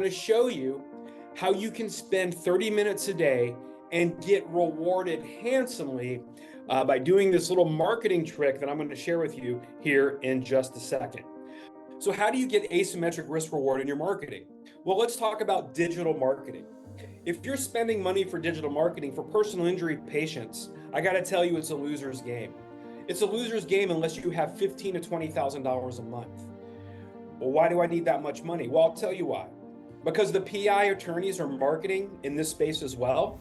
to show you how you can spend 30 minutes a day and get rewarded handsomely by doing this little marketing trick that I'm going to share with you here in just a second. So how do you get asymmetric risk reward in your marketing? Well, let's talk about digital marketing. If you're spending money for digital marketing for personal injury patients, I got to tell you, it's a loser's game. It's a loser's game unless you have $15,000 to $20,000 a month. Well, why do I need that much money? Well, I'll tell you why. Because the PI attorneys are marketing in this space as well,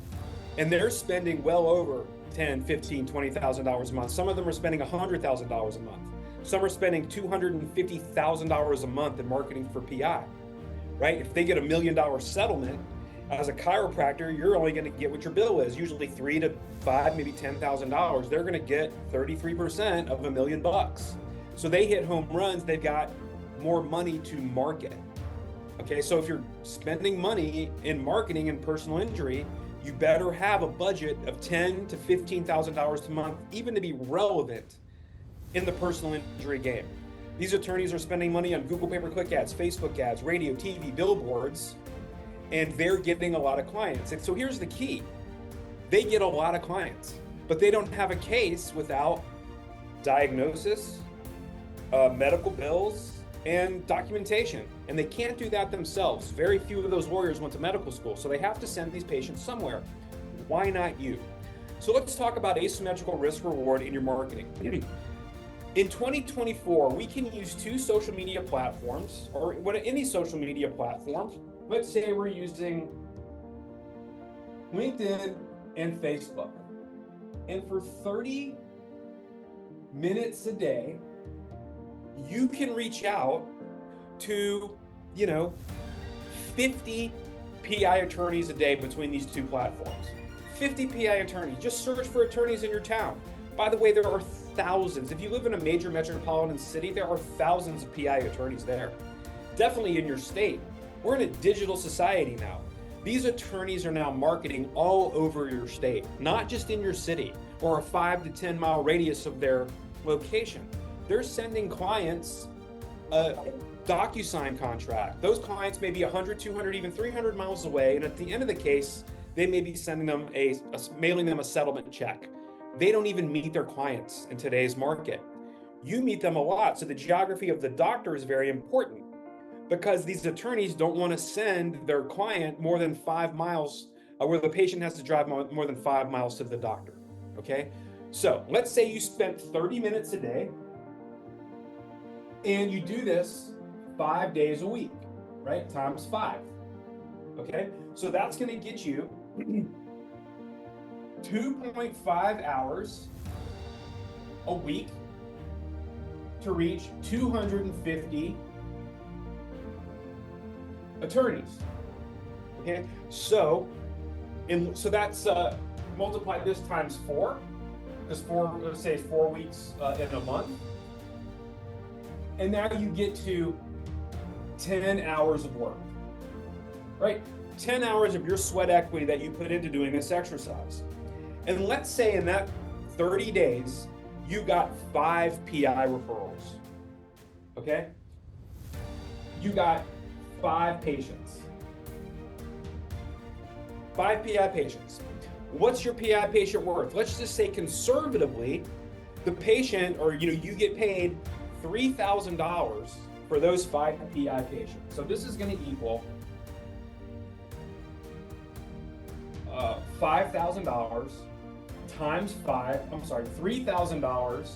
and they're spending well over $10,000, $15,000, $20,000 a month. Some of them are spending $100,000 a month. Some are spending $250,000 a month in marketing for PI, right? If they get $1 million settlement as a chiropractor, you're only going to get what your bill is, usually $3,000 to $5,000, maybe $10,000. They're going to get 33% of $1 million. So they hit home runs. They've got more money to market. Okay, so if you're spending money in marketing and personal injury, you better have a budget of $10,000 to $15,000 a month, even to be relevant in the personal injury game. These attorneys are spending money on Google pay-per-click ads, Facebook ads, radio, TV, billboards, and they're getting a lot of clients. And so here's the key. They get a lot of clients, but they don't have a case without diagnosis, medical bills, and documentation. And they can't do that themselves. Very few of those lawyers went to medical school, so they have to send these patients somewhere. Why not you? So let's talk about asymmetrical risk reward in your marketing. In 2024, we can use two social media platforms, or any social media platform. Let's say we're using LinkedIn and Facebook. And for 30 minutes a day, you can reach out to, 50 PI attorneys a day between these two platforms. 50 PI attorneys. Just search for attorneys in your town. By the way, there are thousands. If you live in a major metropolitan city, there are thousands of PI attorneys there. Definitely in your state. We're in a digital society now. These attorneys are now marketing all over your state, not just in your city or a 5 to 10 mile radius of their location. They're sending clients a DocuSign contract. Those clients may be 100, 200, even 300 miles away. And at the end of the case, they may be sending them mailing them a settlement check. They don't even meet their clients in today's market. You meet them a lot. So the geography of the doctor is very important because these attorneys don't want to send their client more than 5 miles where the patient has to drive more than 5 miles to the doctor. Okay. So let's say you spent 30 minutes a day and you do this 5 days a week, right? Times 5. Okay. So that's going to get you 2.5 hours a week to reach 250 attorneys. Okay, so that's multiply this times 4, because let's say 4 weeks in a month, and now you get to 10 hours of work, right? 10 hours of your sweat equity that you put into doing this exercise. And let's say in that 30 days, you got 5 PI referrals, okay? You got 5 patients. 5 PI patients. What's your PI patient worth? Let's just say conservatively, the patient, or you get paid $3,000 for those 5 PI patients. So this is going to equal $5,000 times $3,000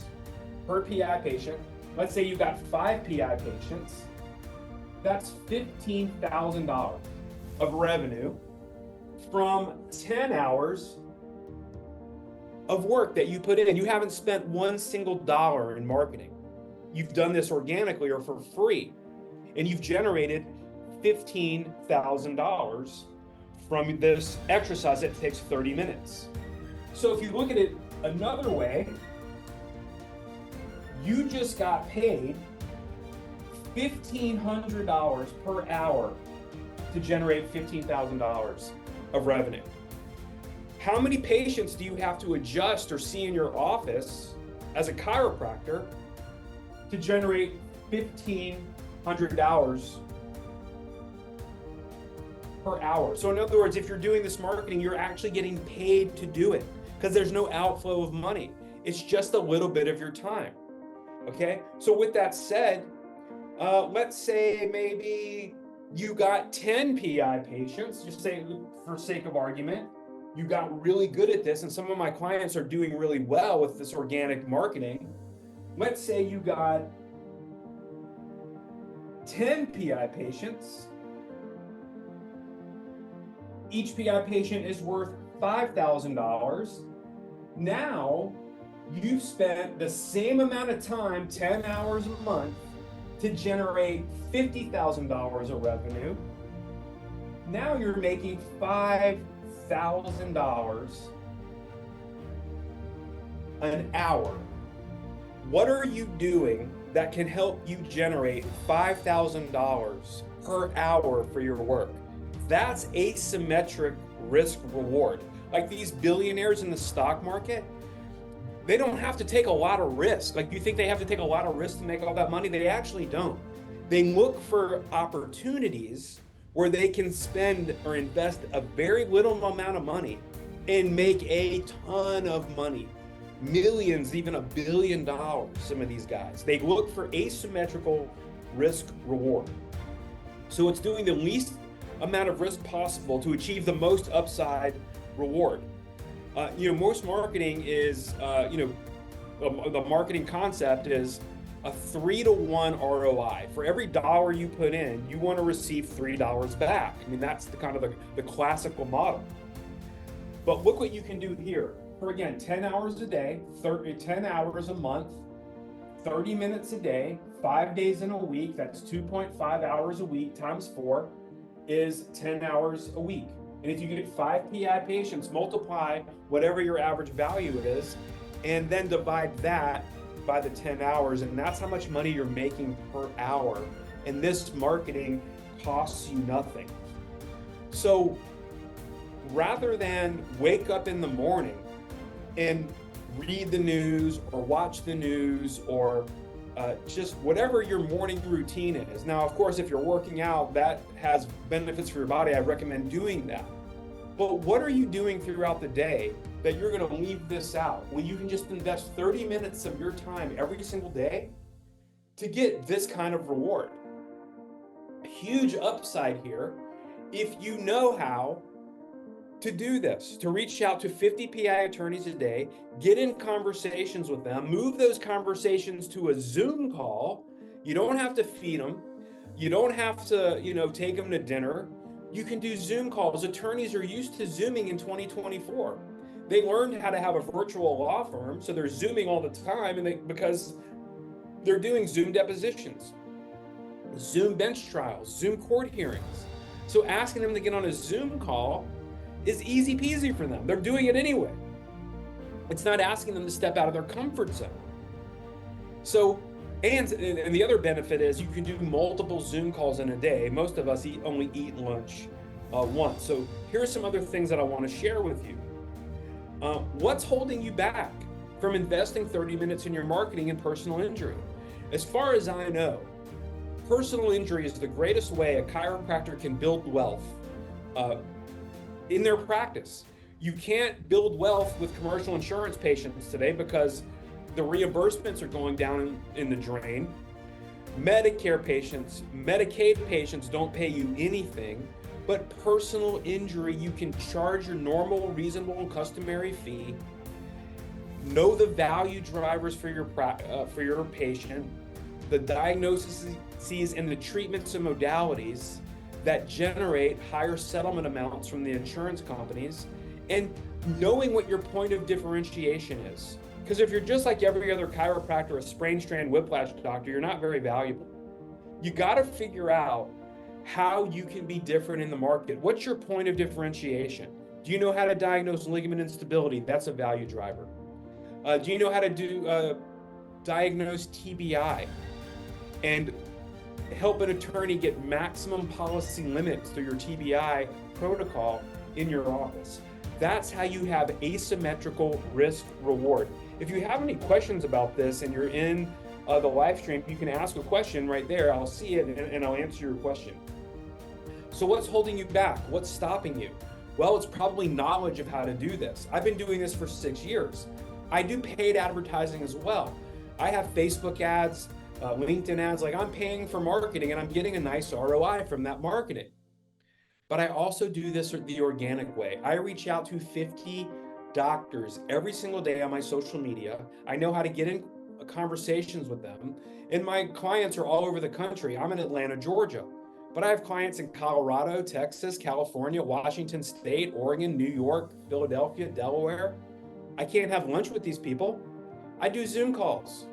per PI patient. Let's say you got 5 PI patients. That's $15,000 of revenue from 10 hours of work that you put in. You haven't spent one single dollar in marketing. You've done this organically or for free, and you've generated $15,000 from this exercise that takes 30 minutes. So if you look at it another way, you just got paid $1,500 per hour to generate $15,000 of revenue. How many patients do you have to adjust or see in your office as a chiropractor to generate $1,500 per hour. So in other words, if you're doing this marketing, you're actually getting paid to do it because there's no outflow of money. It's just a little bit of your time. Okay. So with that said, let's say maybe you got 10 PI patients, just say for sake of argument, you got really good at this, and some of my clients are doing really well with this organic marketing. Let's say you got 10 PI patients. Each PI patient is worth $5,000. Now you've spent the same amount of time, 10 hours a month, to generate $50,000 of revenue. Now you're making $5,000 an hour. What are you doing that can help you generate $5,000 per hour for your work? That's asymmetric risk reward. Like these billionaires in the stock market, they don't have to take a lot of risk. Like you think they have to take a lot of risk to make all that money? They actually don't. They look for opportunities where they can spend or invest a very little amount of money and make a ton of money. Millions, even $1 billion, some of these guys. They look for asymmetrical risk reward. So it's doing the least amount of risk possible to achieve the most upside reward. Most marketing is, the marketing concept is a 3-to-1 ROI. For every dollar you put in, you want to receive $3 back. I mean, that's the kind of the classical model. But look what you can do here. For again, 10 hours a day, 10 hours a month, 30 minutes a day, 5 days in a week, that's 2.5 hours a week times 4 is 10 hours a week. And if you get 5 PI patients, multiply whatever your average value is, and then divide that by the 10 hours, and that's how much money you're making per hour. And this marketing costs you nothing. So rather than wake up in the morning and read the news or watch the news or just whatever your morning routine is. Now, of course, if you're working out, that has benefits for your body. I recommend doing that. But what are you doing throughout the day that you're going to leave this out? Well, you can just invest 30 minutes of your time every single day to get this kind of reward. Huge upside here if you know how to do this, to reach out to 50 PI attorneys a day, get in conversations with them, move those conversations to a Zoom call. You don't have to feed them. You don't have to, take them to dinner. You can do Zoom calls. Attorneys are used to Zooming in 2024. They learned how to have a virtual law firm, so they're Zooming all the time, because they're doing Zoom depositions, Zoom bench trials, Zoom court hearings. So asking them to get on a Zoom call is easy peasy for them. They're doing it anyway. It's not asking them to step out of their comfort zone. So, and the other benefit is you can do multiple Zoom calls in a day. Most of us only eat lunch once. So here are some other things that I want to share with you. What's holding you back from investing 30 minutes in your marketing and personal injury? As far as I know, personal injury is the greatest way a chiropractor can build wealth in their practice. You can't build wealth with commercial insurance patients today because the reimbursements are going down in the drain. Medicare patients, Medicaid patients don't pay you anything, but personal injury, you can charge your normal, reasonable, and customary fee. Know the value drivers for your patient, the diagnoses and the treatments and modalities that generate higher settlement amounts from the insurance companies, and knowing what your point of differentiation is. Because if you're just like every other chiropractor, a sprain strand whiplash doctor, you're not very valuable. You got to figure out how you can be different in the market. What's your point of differentiation? Do you know how to diagnose ligament instability? That's a value driver. Do you know how to diagnose TBI and help an attorney get maximum policy limits through your TBI protocol in your office? That's how you have asymmetrical risk reward. If you have any questions about this and you're in the live stream, you can ask a question right there. I'll see it and I'll answer your question. So So what's holding you back? What's stopping you? Well, it's probably knowledge of how to do this. I've been doing this for 6 years. I do paid advertising as well. I have Facebook ads, LinkedIn ads, like I'm paying for marketing and I'm getting a nice ROI from that marketing. But I also do this the organic way. I reach out to 50 doctors every single day on my social media. I know how to get in conversations with them. And my clients are all over the country. I'm in Atlanta, Georgia. But I have clients in Colorado, Texas, California, Washington State, Oregon, New York, Philadelphia, Delaware. I can't have lunch with these people. I do Zoom calls.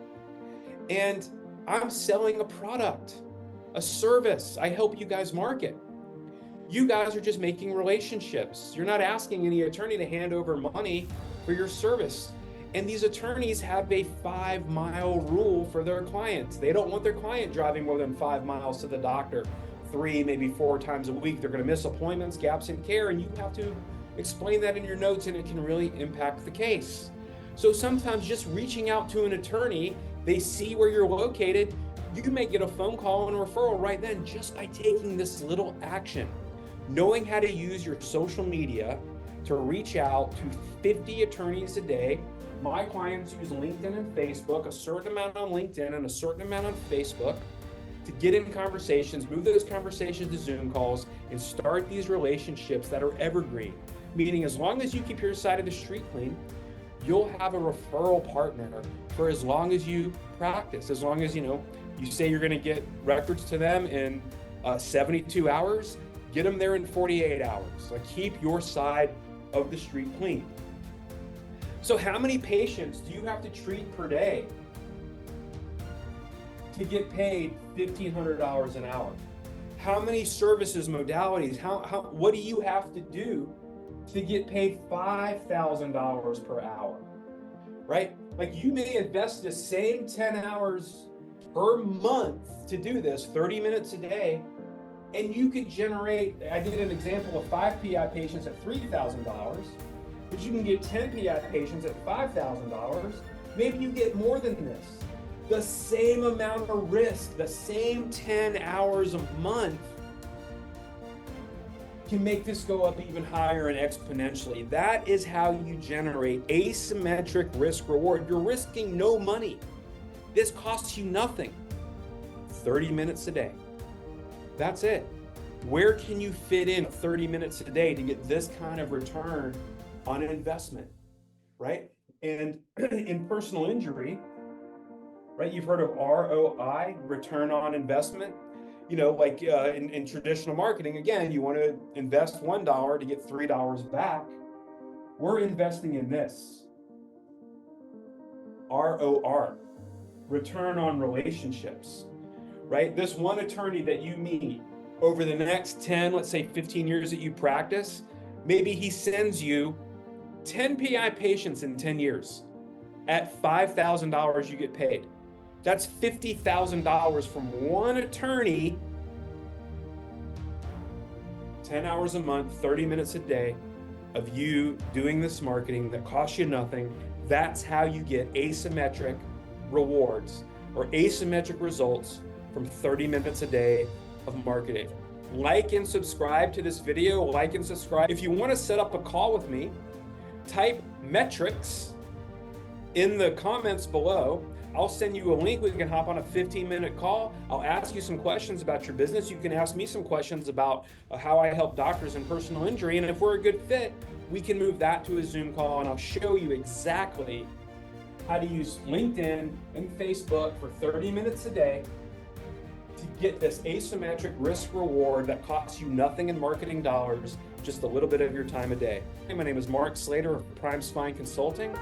And I'm selling a product, a service. I help you guys market. You guys are just making relationships. You're not asking any attorney to hand over money for your service. And these attorneys have a 5-mile rule for their clients. They don't want their client driving more than 5 miles to the doctor 3, maybe 4 times a week. They're going to miss appointments, gaps in care, and you have to explain that in your notes, and it can really impact the case. So sometimes just reaching out to an attorney, they see where you're located, you may get a phone call and a referral right then just by taking this little action. Knowing how to use your social media to reach out to 50 attorneys a day. My clients use LinkedIn and Facebook, a certain amount on LinkedIn and a certain amount on Facebook, to get in conversations, move those conversations to Zoom calls, and start these relationships that are evergreen. Meaning as long as you keep your side of the street clean, you'll have a referral partner for as long as you practice. As long as you say you're going to get records to them in 72 hours, get them there in 48 hours. Like, keep your side of the street clean. So how many patients do you have to treat per day to get paid $1,500 an hour? How many services, modalities, what do you have to do to get paid $5,000 per hour, right? Like, you may invest the same 10 hours per month to do this, 30 minutes a day, and you could generate, I did an example of 5 PI patients at $3,000, but you can get 10 PI patients at $5,000. Maybe you get more than this. The same amount of risk, the same 10 hours a month can make this go up even higher and exponentially. That is how you generate asymmetric risk reward. You're risking no money. This costs you nothing. 30 minutes a day. That's it. Where can you fit in 30 minutes a day to get this kind of return on an investment, right? And in personal injury, right, you've heard of ROI, return on investment. Like in traditional marketing, again, you want to invest $1 to get $3 back. We're investing in this. ROR, return on relationships, right? This one attorney that you meet over the next 10, let's say 15 years that you practice, maybe he sends you 10 PI patients in 10 years. At $5,000 you get paid. That's $50,000 from one attorney, 10 hours a month, 30 minutes a day of you doing this marketing that costs you nothing. That's how you get asymmetric rewards or asymmetric results from 30 minutes a day of marketing. Like and subscribe to this video, like and subscribe. If you want to set up a call with me, type metrics in the comments below. I'll send you a link. We can hop on a 15-minute call. I'll ask you some questions about your business. You can ask me some questions about how I help doctors in personal injury. And if we're a good fit, we can move that to a Zoom call, and I'll show you exactly how to use LinkedIn and Facebook for 30 minutes a day to get this asymmetric risk reward that costs you nothing in marketing dollars, just a little bit of your time a day. Hey, my name is Mark Slater of Prime Spine Consulting.